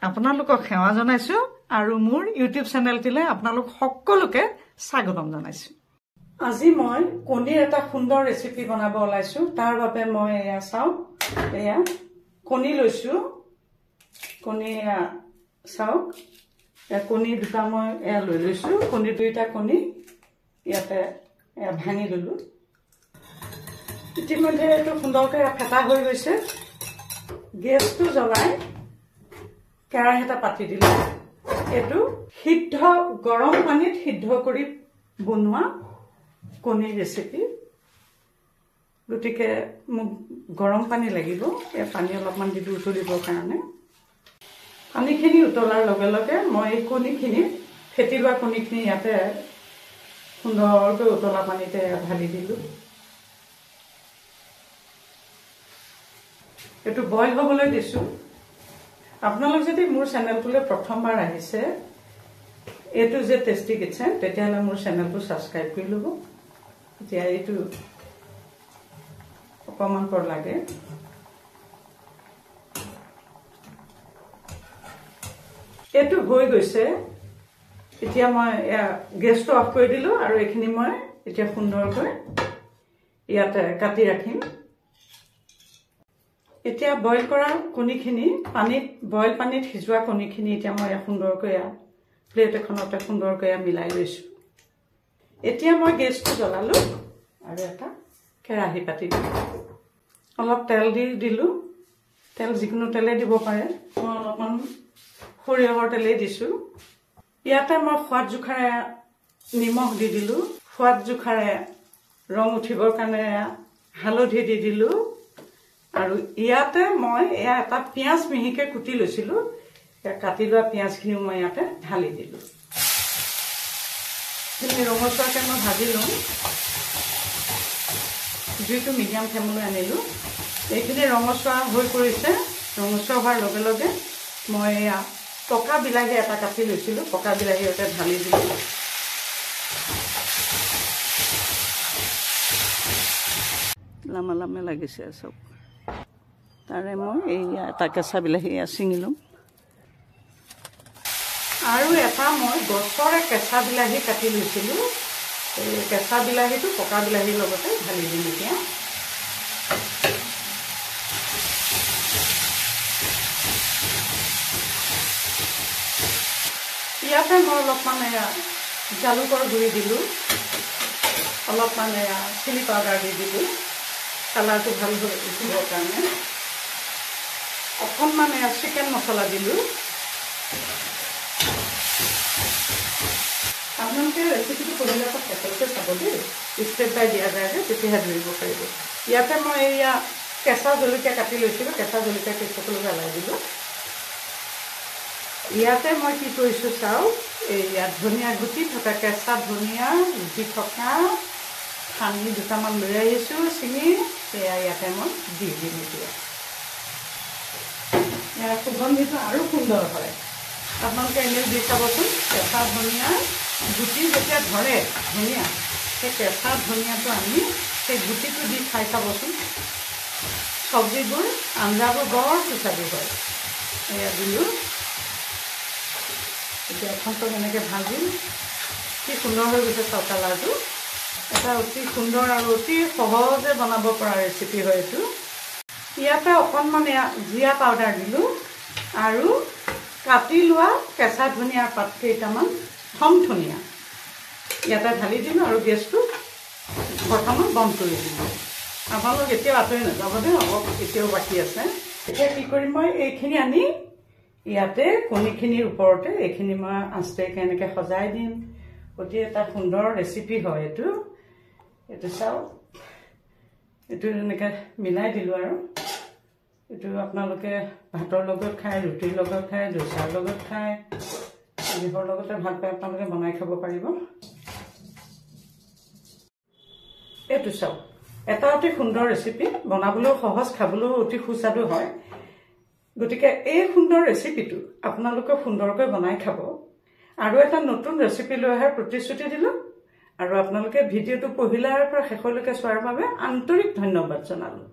আপোনালোকক সেৱা জনাইছো আৰু মোৰ ইউটিউব চেনেলটিলে আপোনালোক সকলোকে স্বাগতম জনাইছো। আজি মই কণীৰ এটা সুন্দৰ ৰেচিপি বনাব ওলাইছো। তাৰ বাবে মই এয়া চাও, এয়া কণী লৈছো, কণী চাও, কণী দুটা মই এয়া লৈ লৈছো, কণী দুইটা কণী ইয়াতে ভাঙি ললো। ইতিমধ্যে এইটো সুন্দৰকে ফেটা হৈ গৈছে। গেছটো জ্বলাই কেৰাহী এটা পাতি দিলো। এইটো সিদ্ধ গৰম পানীত সিদ্ধ কৰি বনোৱা কণীৰ ৰেচিপি। গতিকে মোক গৰম পানী লাগিব। এই পানী অলপমান দিলো উতলিবৰ কাৰণে। পানীখিনি উতলাৰ লগে লগে মই এই কণীখিনি, ফেটি লোৱা কণীখিনি ইয়াতে সুন্দৰকৈ উতলা পানীতে ঢালি দিলো। এইটো বইল হবলৈ দিছো। আপোনালোক যদি মোৰ চেনেলটোলৈ প্ৰথমবাৰ আহিছে, এইটো যে টেষ্টি কিটচেন, তেতিয়াহ'লে মোৰ চেনেলটো ছাবস্ক্ৰাইব কৰি ল'ব। এতিয়া এইটো অকণমান পৰ লাগে। এইটো হৈ গৈছে। এতিয়া মই গেছটো অফ কৰি দিলো আৰু এইখিনি মই এতিয়া সুন্দৰকৈ ইয়াতে কাটি ৰাখিম। এতিয়া বইল কৰা কণীখিনি বইল পানীত সিজোৱা কণীখিনি এতিয়া মই সুন্দৰকৈ প্লেট এখনতে সুন্দৰকৈ মিলাই লৈছো। এতিয়া মই গেছটো জ্বলালো আৰু এটা কেৰাহী পাতি দিলো। অলপ তেল দিলো। তেল যিকোনো তেলে দিব পাৰে। মই অলপমান সৰিয়হৰ তেলেই দিছো। ইয়াতে মই সোৱাদ জোখাৰে নিমখ দি দিলো। সোৱাদ জোখাৰে ৰং উঠিবৰ কাৰণে হালধি দি দিলো। আৰু ইয়াতে মই এটা পিঁয়াজ মিহিকে কুটি লৈছিলো। কাটি লোৱা পিঁয়াজখিনিও মই ইয়াতে ঢালি দিলো। এইখিনি ৰঙচুৱাকৈ মই ভাজি লওঁ। জুইটো মিডিয়াম ফ্লেমলৈ আনিলো। এইখিনি ৰঙচুৱা হৈ পৰিছে। ৰঙচুৱা হোৱাৰ লগে লগে মই পকা বিলাহী এটা কাটি লৈছিলো। পকা বিলাহী ইয়াতে ঢালি দিলো। লামা লামে লাগিছে চব। তাৰে মই এটা কেঁচা বিলাহী ছিঙি লম। আৰু এটা মই গছৰে কেঁচা বিলাহী কাটি লৈছিলো। এই কেঁচা বিলাহীটো পকা বিলাহীৰ লগতে ঢালি দিম এতিয়া। ইয়াতে মই অলপমান জালুকৰ গুড়ি দিলো। অলপমান চিলি পাউডাৰ দি দিলো কালাৰটো ভাল হৈ উঠিবৰ কাৰণে। অকণমান চিকেন মছলা দিলো। আপোনালোকে ৰেচিপিটো কৰিলে আকৌ শেষতে চাব দেই। ষ্টেপ বাই দিয়া যায় যে, তেতিয়াহে ধৰিব পাৰিব। ইয়াতে মই কেঁচা জলকীয়া কাটি লৈছিলো। কেঁচা জলকীয়া কেঁচাটো জ্বলাই দিলো। ইয়াতে মই কি কৰিছো চাওঁ, ধনিয়া গুটি থকা, কেঁচা ধনিয়া গুটি থকা ঠানি দুটামান লৈ আহিছো ছিঙি। সেয়া ইয়াতে মই দি দিম এতিয়া। সুগন্ধিটো আৰু সুন্দৰ হয়। আপোনালোকে এনেও দি চাবচোন। কেঁচা ধনিয়া গুটি যেতিয়া ধৰে ধনিয়া, সেই কেঁচা ধনিয়াটো আনি সেই গুটিটো দি খাই চাবচোন। চব্জিবোৰ, আঞ্জাবোৰ বৰ সুস্বাদু হয়। এয়া দিলোঁ। এতিয়া এখনটো এনেকৈ ভাজিম। কি সুন্দৰ হৈ গৈছে চাওক কালাৰটো। এটা অতি সুন্দৰ আৰু অতি সহজে বনাব পৰা ৰেচিপি হয় এইটো। ইয়াতে অকণমান জিৰা পাউডাৰ দিলোঁ আৰু কাটি লোৱা কেঁচা ধনিয়াৰ পাত কেইটামান, থম ধনিয়া ইয়াতে ঢালি দিলোঁ আৰু গেছটো বৰ্তমান বন্ধ কৰি দিলোঁ। আপোনালোক এতিয়াও আঁতৰি নাযাব দেই, অলপ এতিয়াও বাকী আছে। এতিয়া কি কৰিম, মই এইখিনি আনি ইয়াতে কণীখিনিৰ ওপৰতে এইখিনি মই আঁচতেকৈ এনেকৈ সজাই দিম। অতি এটা সুন্দৰ ৰেচিপি হয় এইটো। এইটো চাওক, এইটো এনেকৈ মিলাই দিলোঁ আৰু এইটো আপোনালোকে ভাতৰ লগত খায়, ৰুটিৰ লগত খায়, দোচাৰ লগত খায়, যিহৰ লগতে ভাল পায় আপোনালোকে বনাই খাব পাৰিব। এইটো চাওক, এটা অতি সুন্দৰ ৰেচিপি, বনাবলৈও সহজ, খাবলৈও অতি সুস্বাদু হয়। গতিকে এই সুন্দৰ ৰেচিপিটো আপোনালোকে সুন্দৰকৈ বনাই খাব। আৰু এটা নতুন ৰেচিপি লৈ অহাৰ প্ৰতিশ্ৰুতি দিলোঁ। আৰু আপোনালোকে ভিডিঅ'টো পহিলাৰ পৰা শেষলৈকে চোৱাৰ বাবে আন্তৰিক ধন্যবাদ জনালোঁ।